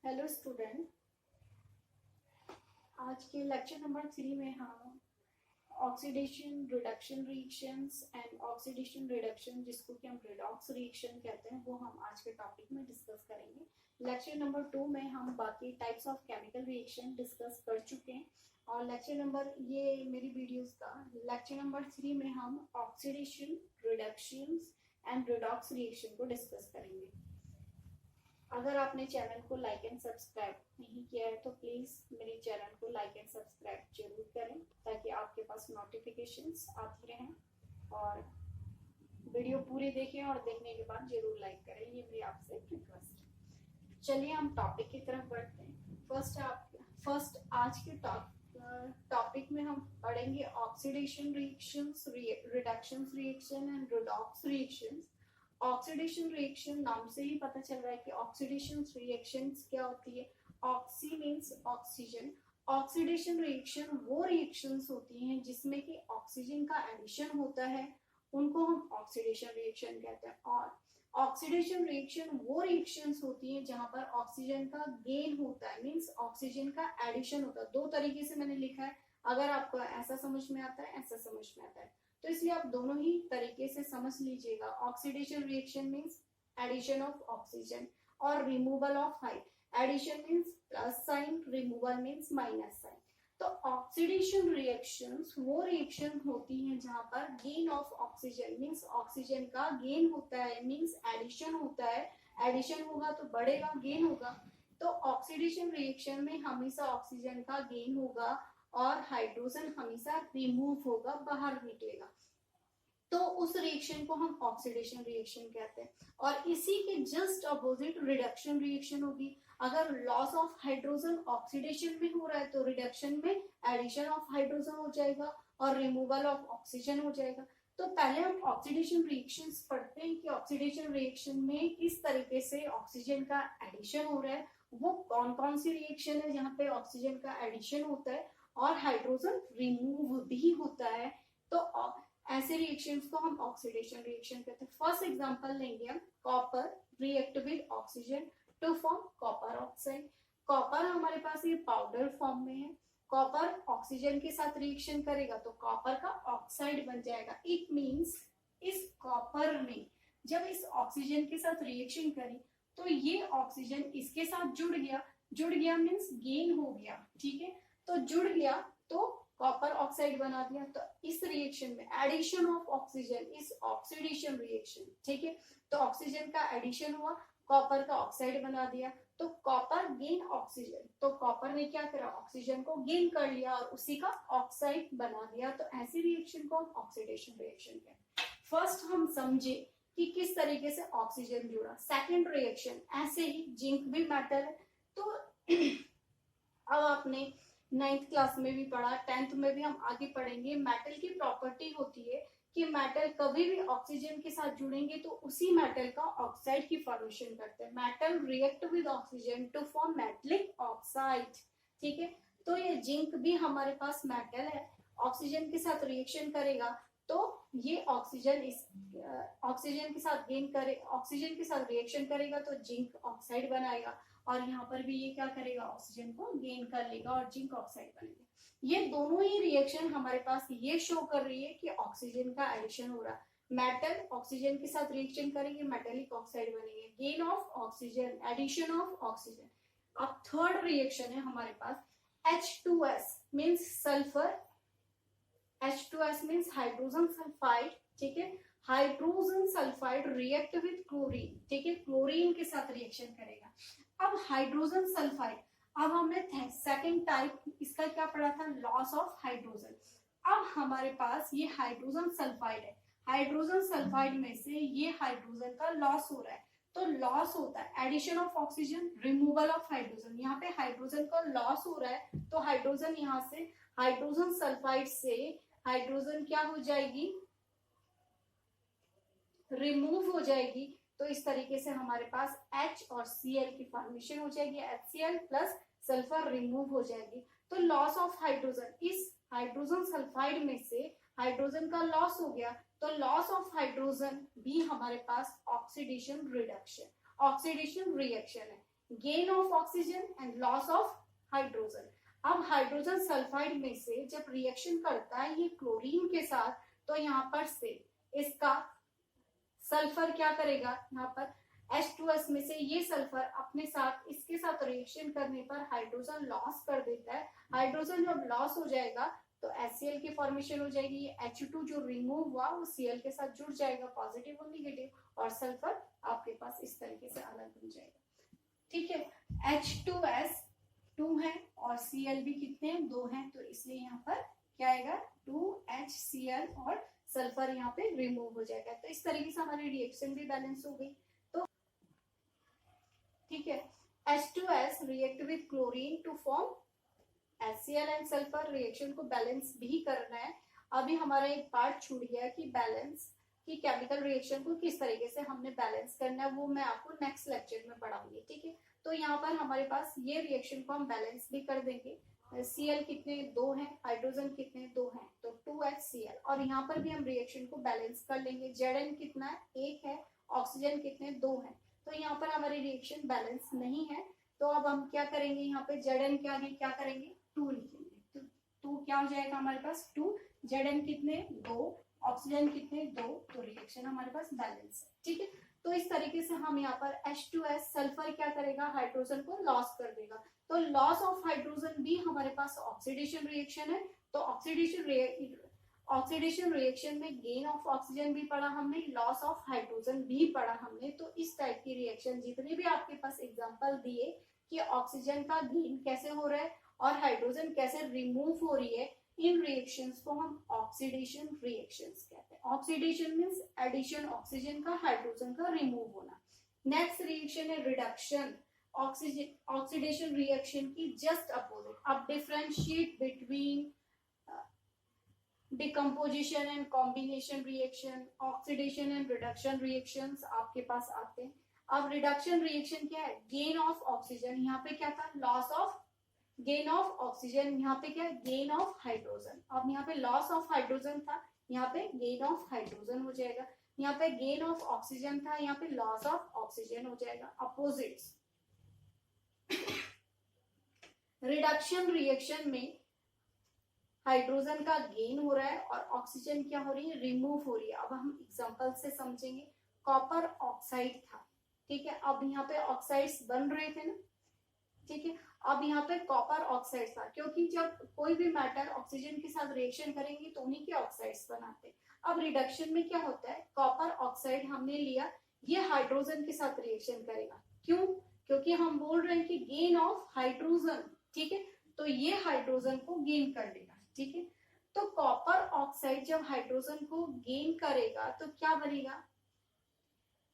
Hello student, आज के lecture number 3 में हम oxidation reduction reactions and oxidation reduction, जिसको कि हम रेडॉक्स रिएक्शन कहते हैं, वो हम आज के टॉपिक में डिस्कस करेंगे। लेक्चर नंबर 2 में हम बाकी types of chemical reaction discuss कर चुके हैं और ये मेरी वीडियोस का लेक्चर नंबर 3 में हम oxidation reductions and redox reaction को डिस्कस करेंगे। अगर आपने चैनल को लाइक एंड सब्सक्राइब नहीं किया है तो प्लीज मेरे चैनल को लाइक एंड सब्सक्राइब जरूर करें ताकि आपके पास नोटिफिकेशंस आती रहें और वीडियो पूरी देखें और देखने के बाद जरूर लाइक करें, ये मेरी आपसे रिक्वेस्ट है। चलिए हम टॉपिक की तरफ बढ़ते हैं। फर्स्ट आज के टॉपिक में हम पढ़ेंगे oxidation reactions, reductions reaction and redox reactions. Oxidation reaction नाम से ही पता चल रहा है कि ऑक्सीडेशन रिएक्शंस क्या होती है। Oxy means oxygen. Oxidation reaction वो रिएक्शंस होती हैं जिसमें कि ऑक्सीजन का एडिशन होता है, उनको हम ऑक्सीडेशन रिएक्शन कहते हैं। और ऑक्सीडेशन रिएक्शन वो रिएक्शंस होती हैं जहां पर ऑक्सीजन का गेन होता है, मींस ऑक्सीजन का एडिशन होता है। दो तरीके से मैंने लिखा है, अगर आपको ऐसा समझ में आता है, ऐसा समझ में आता है, तो इसलिए आप दोनों ही तरीके से समझ लीजिएगा। Oxidation reaction means addition of oxygen और removal of height. Addition means plus sign, removal means minus sign. तो ऑक्सीडेशन रिएक्शंस वो रिएक्शन होती हैं जहां पर gain of oxygen means oxygen का गेन होता है, मींस एडिशन होता है। एडिशन होगा तो बढ़ेगा, गेन होगा। तो ऑक्सीडेशन रिएक्शन में हमेशा ऑक्सीजन का गेन होगा और हाइड्रोजन हमेशा रिमूव होगा, बाहर निकलेगा। तो उस रिएक्शन को हम ऑक्सीडेशन रिएक्शन कहते हैं। और इसी के जस्ट अपोजिट रिडक्शन रिएक्शन होगी। अगर लॉस ऑफ हाइड्रोजन ऑक्सीडेशन में हो रहा है तो रिडक्शन में एडिशन ऑफ हाइड्रोजन हो जाएगा और रिमूवल ऑफ ऑक्सीजन हो जाएगा। तो पहले हम ऑक्सीडेशन रिएक्शंस पढ़ते हैं कि ऑक्सीडेशन रिएक्शन में किस तरीके से ऑक्सीजन का एडिशन हो रहा है, वो कौन कौन सी रिएक्शन है जहाँ पे ऑक्सीजन का एडिशन होता है और हाइड्रोजन रिमूव भी होता है। तो ऐसे रिएक्शंस को हम ऑक्सीडेशन रिएक्शन कहते हैं। फर्स्ट एग्जांपल लेंगे हम, copper react with oxygen to form copper oxide. Copper हमारे पास ये पाउडर फॉर्म में है। कॉपर ऑक्सीजन के साथ रिएक्शन करेगा तो कॉपर का ऑक्साइड बन जाएगा। इट मींस इस कॉपर ने जब इस ऑक्सीजन के साथ रिएक्शन करी तो ये ऑक्सीजन इसके साथ जुड़ गया मींस गेन हो गया, ठीक है। तो जुड़ गया तो कॉपर ऑक्साइड बना दिया। तो इस रिएक्शन में एडिशन ऑफ ऑक्सीजन इस ऑक्सीडेशन रिएक्शन, ठीक है। तो ऑक्सीजन का एडिशन हुआ, कॉपर का ऑक्साइड बना दिया, तो कॉपर गेन ऑक्सीजन। तो कॉपर ने क्या करा, ऑक्सीजन को गेन कर लिया और उसी का ऑक्साइड बना दिया। तो ऐसी रिएक्शन को हम ऑक्सीडेशन रिएक्शन कहते हैं। फर्स्ट हम समझे कि किस तरीके से ऑक्सीजन जुड़ा। सेकेंड रिएक्शन, ऐसे ही जिंक भी मेटल है। तो अब आपने 9th क्लास में भी पढ़ा, 10th में भी हम आगे पढ़ेंगे। मेटल की प्रॉपर्टी होती है कि मेटल कभी भी ऑक्सीजन के साथ जुड़ेंगे तो उसी मेटल का ऑक्साइड की फॉर्मेशन करते हैं। Metal react with oxygen to form metallic oxide, ठीक है। तो ये जिंक भी हमारे पास मेटल है, ऑक्सीजन के साथ रिएक्शन करेगा तो ये ऑक्सीजन के साथ रिएक्शन करेगा तो जिंक ऑक्साइड बनाएगा और यहाँ पर भी ये क्या करेगा, ऑक्सीजन को गेन कर लेगा और जिंक ऑक्साइड बनेगा। ये दोनों ही रिएक्शन हमारे पास ये शो कर रही है कि ऑक्सीजन का एडिशन हो रहा है। मेटल ऑक्सीजन के साथ रिएक्शन करेंगे, मेटेलिक ऑक्साइड बनेंगे, gain of oxygen, addition of oxygen. अब थर्ड रिएक्शन है हमारे पास H2S means sulphur. H2S means hydrogen sulphide, ठीक है। Hydrogen sulphide react with chlorine, ठीक है, क्लोरीन के साथ रिएक्शन करेगा। अब हाइड्रोजन सल्फाइड, अब हमने सेकंड टाइप इसका क्या पढ़ा था, लॉस ऑफ हाइड्रोजन। अब हमारे पास ये हाइड्रोजन सल्फाइड है, हाइड्रोजन सल्फाइड में से ये हाइड्रोजन का लॉस हो रहा है। तो लॉस होता है addition of oxygen, removal of hydrogen. यहाँ पे हाइड्रोजन का लॉस हो रहा है तो हाइड्रोजन यहाँ से हाइड्रोजन सल्फाइड से हाइड्रोजन क्या हो जाएगी, रिमूव हो जाएगी। तो इस तरीके से हमारे पास H और Cl की फॉर्मेशन हो जाएगी, HCl प्लस सल्फर रिमूव हो जाएगी। तो लॉस ऑफ हाइड्रोजन, इस हाइड्रोजन सल्फाइड में से हाइड्रोजन का लॉस हो गया तो लॉस ऑफ हाइड्रोजन भी हमारे पास ऑक्सीडेशन रिएक्शन है। Gain of oxygen and loss of hydrogen. अब हाइड्रोजन सल्फाइड में से जब रिएक्शन करता है ये क्लोरीन के साथ, तो यहाँ पर से इसका सल्फर क्या करेगा, यहाँ पर H2S में से ये सल्फर अपने साथ इसके साथ रिएक्शन करने पर हाइड्रोजन लॉस कर देता है। हाइड्रोजन जब लॉस हो जाएगा तो HCl की फॉर्मेशन हो जाएगी। ये H2 जो रिमूव हुआ वो Cl के साथ जुड़ जाएगा, पॉजिटिव और निगेटिव, और सल्फर आपके पास इस तरीके से अलग बन जाएगा। ठीक है, H2S 2 है और Cl भी कितने हैं, 2 हैं, तो इसलिए यहाँ पर क्या आएगा 2HCl और सल्फर यहाँ पे रिमूव हो जाएगा। तो इस तरीके से हमारी रिएक्शन भी बैलेंस हो गई। तो ठीक है, H2S react with chlorine to form HCl and sulphur. Reaction को बैलेंस भी करना है। अभी हमारा एक पार्ट छूट गया कि बैलेंस की केमिकल रिएक्शन को किस तरीके से हमने बैलेंस करना है, वो मैं आपको नेक्स्ट लेक्चर में पढ़ाऊंगी। ठीक है, तो यहाँ पर हमारे पास ये रिएक्शन को हम बैलेंस भी कर देंगे। Cl कितने 2 हैं, हाइड्रोजन कितने 2 हैं, तो 2HCl, और यहाँ पर भी हम रिएक्शन को बैलेंस कर लेंगे। Zn कितना है 1 है, ऑक्सीजन कितने 2 हैं, तो यहाँ पर हमारी रिएक्शन बैलेंस नहीं है। तो अब हम क्या करेंगे, यहाँ पे Zn क्या है, क्या करेंगे 2 लिखेंगे। तो 2 क्या हो जाएगा हमारे पास 2, Zn कितने 2, ऑक्सीजन कितने 2, तो रिएक्शन हमारे पास बैलेंस है। ठीक है, तो इस तरीके से हम यहाँ पर H2S सल्फर क्या करेगा, हाइड्रोजन को लॉस कर देगा। तो लॉस ऑफ हाइड्रोजन भी हमारे पास ऑक्सीडेशन रिएक्शन है। तो ऑक्सीडेशन रिएक्शन में गेन ऑफ ऑक्सीजन भी पढ़ा हमने, लॉस ऑफ हाइड्रोजन भी पढ़ा हमने। तो इस टाइप की रिएक्शन जितने भी आपके पास एग्जांपल दिए कि ऑक्सीजन का गेन कैसे हो रहा है और हाइड्रोजन कैसे रिमूव हो रही है, इन रिएक्शंस को हम ऑक्सीडेशन रिएक्शंस कहते हैं। ऑक्सीडेशन मींस एडिशन ऑक्सीजन का, हाइड्रोजन का रिमूव होना। नेक्स्ट रिएक्शन है रिडक्शन। ऑक्सीडेशन रिएक्शन की जस्ट अपोजिट। अब differentiate between decomposition and combination reaction, oxidation and reduction reactions आपके पास आते हैं। अब रिडक्शन रिएक्शन क्या है, गेन ऑफ ऑक्सीजन, यहाँ पे क्या था loss of, gain of oxygen, यहाँ पे क्या है गेन ऑफ हाइड्रोजन। अब यहाँ पे लॉस ऑफ हाइड्रोजन था, यहाँ पे गेन ऑफ हाइड्रोजन हो जाएगा। यहाँ पे गेन ऑफ ऑक्सीजन था, यहाँ पे लॉस ऑफ ऑक्सीजन हो जाएगा, अपोजिट्स। रिडक्शन रिएक्शन में हाइड्रोजन का गेन हो रहा है और ऑक्सीजन क्या हो रही है, रिमूव हो रही है। अब हम एग्जांपल से समझेंगे। कॉपर ऑक्साइड था, ठीक है, अब यहाँ पे ऑक्साइड्स बन रहे थे ना, ठीक है, अब यहाँ पे कॉपर ऑक्साइड था, क्योंकि जब कोई भी मैटर ऑक्सीजन के साथ रिएक्शन करेंगे तो उन्हीं के ऑक्साइड्स बनाते हैं। अब रिडक्शन में क्या होता है, कॉपर ऑक्साइड हमने लिया, ये हाइड्रोजन के साथ रिएक्शन करेगा। क्यों, क्योंकि हम बोल रहे हैं कि गेन ऑफ हाइड्रोजन, ठीक है, तो ये हाइड्रोजन को गेन कर लेगा। ठीक है, तो कॉपर ऑक्साइड जब हाइड्रोजन को गेन करेगा तो क्या बनेगा,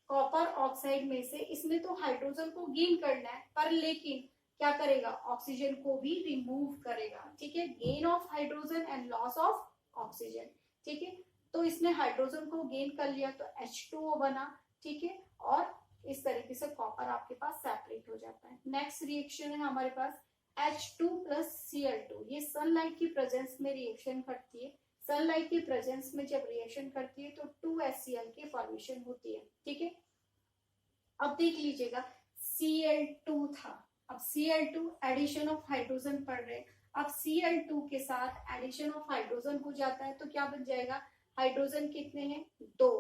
कॉपर ऑक्साइड में से इसमें तो हाइड्रोजन को गेन करना है, पर लेकिन क्या करेगा, ऑक्सीजन को भी रिमूव करेगा। ठीक है, gain of hydrogen and loss of oxygen. ठीक है, तो इसने हाइड्रोजन को गेन कर लिया तो H2O बना। ठीक है, और इस तरीके से कॉपर आपके पास सेपरेट हो जाता है। नेक्स्ट रिएक्शन है हमारे पास H2 प्लस Cl2। ये सनलाइट की प्रेजेंस में रिएक्शन करती है। सनलाइट की प्रेजेंस में जब रिएक्शन करती है तो 2HCl की फॉर्मेशन होती है। ठीक है, अब देख लीजिएगा Cl2 था, अब Cl2 एडिशन ऑफ हाइड्रोजन पढ़ रहे हैं, अब Cl2 के साथ एडिशन ऑफ हाइड्रोजन हो जाता है तो क्या बन जाएगा, हाइड्रोजन कितने हैं 2,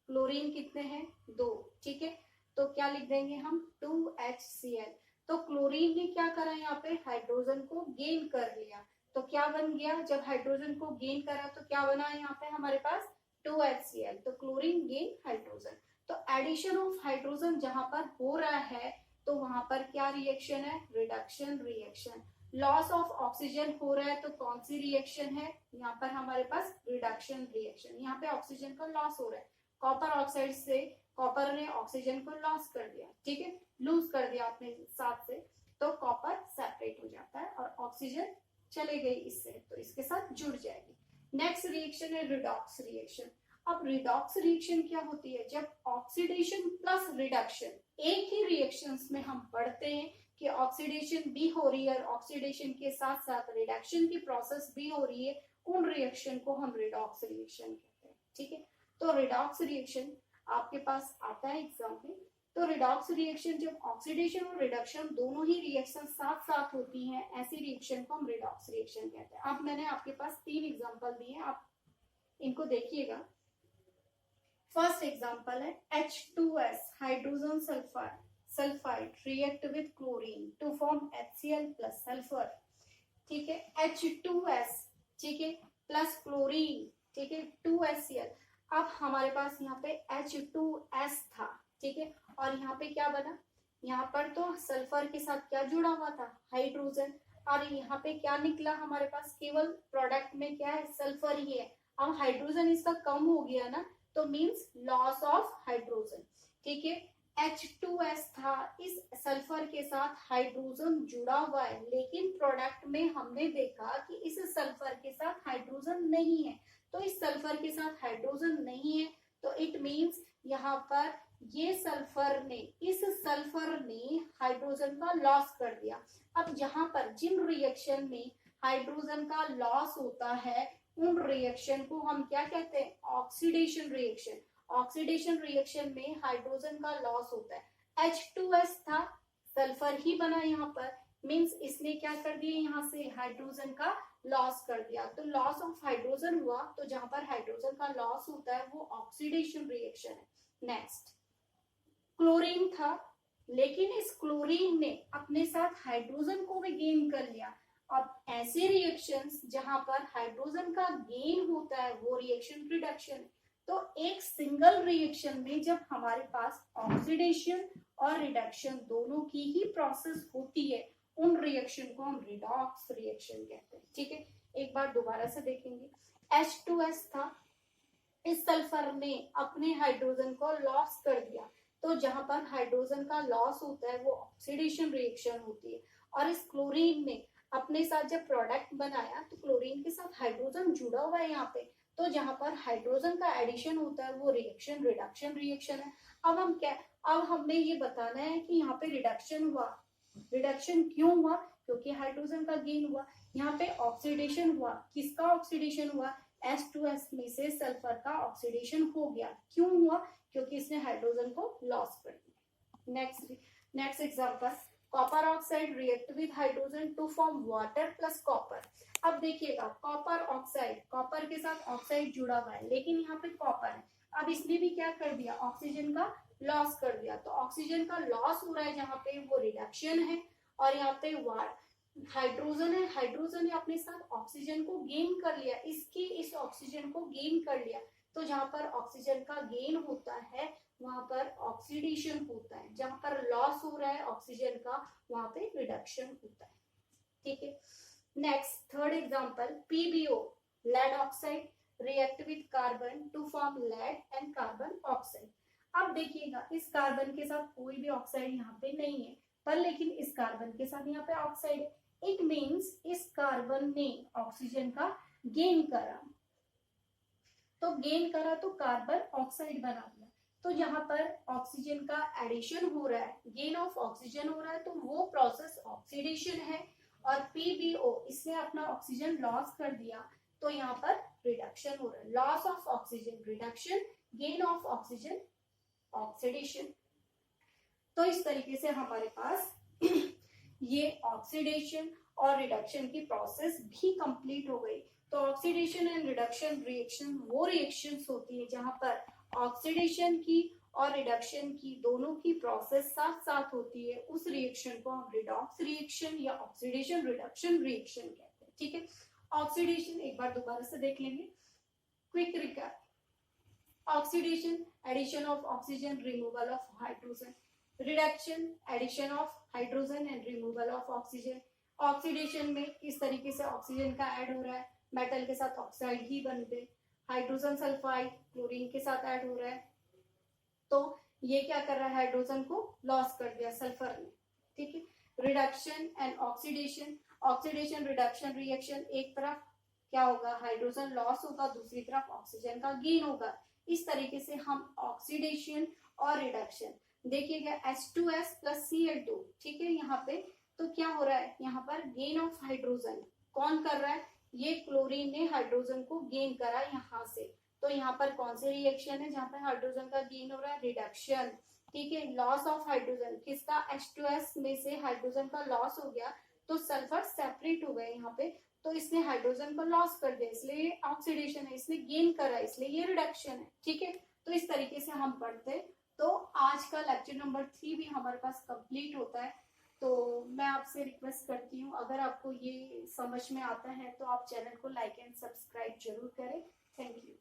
क्लोरीन कितने हैं 2। ठीक है, तो क्या लिख देंगे हम 2HCl। तो क्लोरीन ने क्या करा, यहाँ पे हाइड्रोजन को गेन कर लिया, तो क्या बन गया, जब हाइड्रोजन को गेन करा तो क्या बना यहाँ पे हमारे पास 2HCl। तो क्लोरीन गेन हाइड्रोजन, तो एडिशन ऑफ हाइड्रोजन जहां पर हो रहा है तो वहां पर क्या रिएक्शन है, reduction reaction. Loss of oxygen हो रहा है तो कौन सी रिएक्शन है, यहाँ पर हमारे पास रिडक्शन रिएक्शन। यहाँ पे ऑक्सीजन का लॉस हो रहा है, कॉपर ऑक्साइड से कॉपर ने ऑक्सीजन को लॉस कर दिया, ठीक है, लूज कर दिया अपने साथ से, तो कॉपर सेपरेट हो जाता है और ऑक्सीजन चले गई इससे, तो इसके साथ जुड़ जाएगी। नेक्स्ट रिएक्शन है रिडॉक्स रिएक्शन। अब रिडॉक्स रिएक्शन क्या होती है, जब ऑक्सीडेशन प्लस रिडक्शन एक ही रिएक्शंस में हम पढ़ते हैं कि ऑक्सीडेशन भी हो रही है और ऑक्सीडेशन के साथ साथ रिडक्शन की प्रोसेस भी हो रही है, उन रिएक्शन को हम रिडॉक्स रिएक्शन कहते हैं। ठीक है, तो रिडॉक्स रिएक्शन आपके पास आता है एग्जाम में तो रिडॉक्स रिएक्शन जब ऑक्सीडेशन और रिडक्शन दोनों ही रिएक्शन साथ साथ होती हैं, ऐसी रिएक्शन को हम रिडॉक्स रिएक्शन कहते हैं। अब मैंने आपके पास 3 एग्जांपल दिए हैं, आप इनको देखिएगा। फर्स्ट एग्जांपल है H2S hydrogen sulphide react with chlorine to form HCl plus sulphur. ठीक है, H2S, ठीक है, प्लस क्लोरीन, ठीक है, 2HCl। अब हमारे पास यहाँ पे H2S था, ठीक है, और यहाँ पे क्या बना, यहाँ पर तो सल्फर के साथ क्या जुड़ा हुआ था, हाइड्रोजन, और यहाँ पे क्या निकला हमारे पास, केवल प्रोडक्ट में क्या है, सल्फर ही है। अब हाइड्रोजन इसका कम हो गया ना, तो मीन्स लॉस ऑफ हाइड्रोजन। ठीक है, H2S था, इस सल्फर के साथ हाइड्रोजन जुड़ा हुआ है, लेकिन प्रोडक्ट में हमने देखा कि इस सल्फर के साथ हाइड्रोजन नहीं है। तो इस सल्फर के साथ हाइड्रोजन नहीं है, तो इट मीन्स यहाँ पर ये इस सल्फर ने हाइड्रोजन का लॉस कर दिया। अब जहां पर जिन रिएक्शन में हाइड्रोजन का लॉस होता है, उन रिएक्शन को हम क्या कहते हैं, ऑक्सीडेशन रिएक्शन। ऑक्सीडेशन रिएक्शन में हाइड्रोजन का लॉस होता है। H2S था, सल्फर ही बना यहाँ पर, मीन्स इसने क्या कर दिया, यहाँ से हाइड्रोजन का लॉस कर दिया, तो लॉस ऑफ हाइड्रोजन हुआ। तो जहां पर हाइड्रोजन का लॉस होता है वो ऑक्सीडेशन रिएक्शन है। नेक्स्ट, क्लोरीन था, लेकिन इस क्लोरीन ने अपने साथ हाइड्रोजन को भी गेन कर लिया। अब ऐसे रिएक्शंस जहां पर हाइड्रोजन का गेन होता है वो रिएक्शन रिडक्शन। तो एक सिंगल रिएक्शन में जब हमारे पास ऑक्सीडेशन और रिडक्शन दोनों की ही प्रोसेस होती है, उन रिएक्शन को हम रिडॉक्स रिएक्शन कहते हैं। ठीक है, एक बार दोबारा से देखेंगे। H2S था, इस सल्फर ने अपने हाइड्रोजन को लॉस कर दिया, तो जहां पर हाइड्रोजन का लॉस होता है वो ऑक्सीडेशन रिएक्शन होती है। और इस क्लोरीन ने अपने साथ जब प्रोडक्ट बनाया, तो क्लोरीन के साथ हाइड्रोजन जुड़ा हुआ है यहाँ पे, तो जहां पर हाइड्रोजन का एडिशन होता है वो रिएक्शन रिडक्शन रिएक्शन है। अब हमने ये बताना है कि यहाँ पे रिडक्शन हुआ। रिडक्शन क्यों हुआ, क्योंकि हाइड्रोजन का गेन हुआ। यहाँ पे ऑक्सीडेशन हुआ, किसका ऑक्सीडेशन हुआ, H2S में से सल्फर का ऑक्सीडेशन हो गया। क्यों हुआ, क्योंकि इसने हाइड्रोजन को लॉस कर दिया। Next example, copper oxide react with hydrogen to form water plus copper. अब देखिएगा, कॉपर ऑक्साइड, कॉपर के साथ ऑक्साइड जुड़ा हुआ है, लेकिन यहाँ पे कॉपर है। अब इसने भी क्या कर दिया, ऑक्सीजन का लॉस कर दिया। तो ऑक्सीजन का लॉस हो रहा है जहाँ पे वो रिडक्शन है, और यहाँ पे हाइड्रोजन है, हाइड्रोजन ने अपने साथ ऑक्सीजन को गेन कर लिया, इस ऑक्सीजन को गेन कर लिया। तो जहां पर ऑक्सीजन का गेन होता है वहां पर ऑक्सीडेशन होता है, जहां पर लॉस हो रहा है ऑक्सीजन का वहां पे रिडक्शन होता है। ठीक है, next third example, PbO lead oxide react with carbon to form lead and carbon oxide. अब देखिएगा, इस कार्बन के साथ कोई भी ऑक्साइड यहाँ पे नहीं है, पर लेकिन इस कार्बन के साथ यहाँ पे ऑक्साइड है। इट मीन्स इस कार्बन ने ऑक्सीजन का गेन करा, तो गेन करा तो कार्बन ऑक्साइड बना दिया। तो यहाँ पर ऑक्सीजन का एडिशन हो रहा है, गेन ऑफ ऑक्सीजन हो रहा है, तो वो प्रोसेस ऑक्सीडेशन है। और PbO इसने अपना ऑक्सीजन लॉस कर दिया, तो यहाँ पर रिडक्शन हो रहा है। Loss of oxygen reduction, gain of oxygen oxidation. तो इस तरीके से हमारे पास ये ऑक्सीडेशन और रिडक्शन की प्रोसेस भी कंप्लीट हो गई। तो ऑक्सीडेशन एंड रिडक्शन रिएक्शन वो रिएक्शंस होती है जहां पर ऑक्सीडेशन की और रिडक्शन की दोनों की प्रोसेस साथ साथ होती है। उस रिएक्शन को हम रिडॉक्स रिएक्शन या ऑक्सीडेशन रिडक्शन रिएक्शन कहते हैं। ठीक है, ऑक्सीडेशन एक बार दोबारा से देख लेंगे, quick recap. Oxidation, addition of oxygen, removal of hydrogen. Reduction, addition of hydrogen and removal of oxygen. Oxidation में किस तरीके से ऑक्सीजन का ऐड हो रहा है, मेटल के साथ ऑक्साइड ही बन गए। हाइड्रोजन सल्फाइड क्लोरीन के साथ ऐड हो रहा है, तो ये क्या कर रहा है, हाइड्रोजन को लॉस कर दिया सल्फर ने। ठीक है, reduction and oxidation, oxidation reduction reaction, एक तरफ क्या होगा, हाइड्रोजन लॉस होगा, दूसरी तरफ ऑक्सीजन का गेन होगा। इस तरीके से हम ऑक्सीडेशन और रिडक्शन देखिएगा। H2S प्लस Cl2, ठीक है, यहाँ पे तो क्या हो रहा है, यहाँ पर गेन ऑफ हाइड्रोजन कौन कर रहा है, ये क्लोरीन ने हाइड्रोजन को गेन करा यहाँ से। तो यहाँ पर कौन सी रिएक्शन है जहाँ पर हाइड्रोजन का गेन हो रहा है, रिडक्शन। ठीक है, लॉस ऑफ हाइड्रोजन, किसका, H2S में से हाइड्रोजन का लॉस हो गया तो सल्फर सेपरेट हो गए यहाँ पे, तो इसने हाइड्रोजन को लॉस कर दिया, इसलिए ऑक्सीडेशन है, इसने गेन करा इसलिए ये रिडक्शन है। ठीक है, तो इस तरीके से हम पढ़ते हैं। तो आज का लेक्चर नंबर 3 भी हमारे पास कंप्लीट होता है। तो मैं आपसे रिक्वेस्ट करती हूँ, अगर आपको ये समझ में आता है तो आप चैनल को लाइक एंड सब्सक्राइब जरूर करें। Thank you.